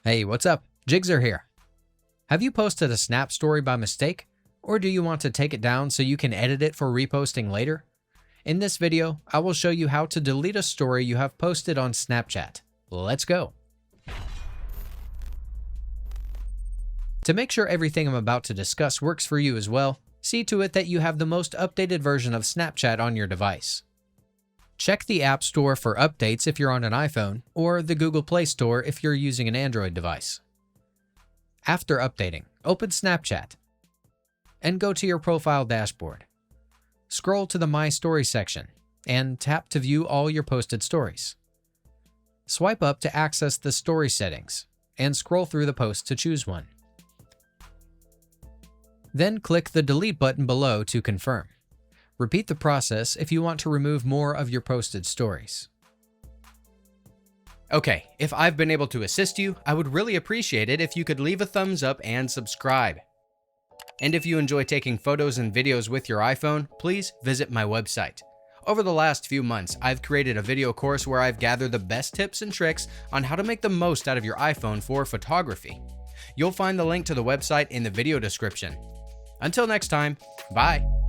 Hey, what's up? Jigzer here. Have you posted a Snap story by mistake? Or do you want to take it down so you can edit it for reposting later? In this video, I will show you how to delete a story you have posted on Snapchat. Let's go. To make sure everything I'm about to discuss works for you as well, see to it that you have the most updated version of Snapchat on your device. Check the App Store for updates if you're on an iPhone, or the Google Play Store if you're using an Android device. After updating, open Snapchat and go to your profile dashboard. Scroll to the My Stories section and tap to view all your posted stories. Swipe up to access the story settings and scroll through the posts to choose one. Then click the delete button below to confirm. Repeat the process if you want to remove more of your posted stories. Okay, if I've been able to assist you, I would really appreciate it if you could leave a thumbs up and subscribe. And if you enjoy taking photos and videos with your iPhone, please visit my website. Over the last few months, I've created a video course where I've gathered the best tips and tricks on how to make the most out of your iPhone for photography. You'll find the link to the website in the video description. Until next time, bye.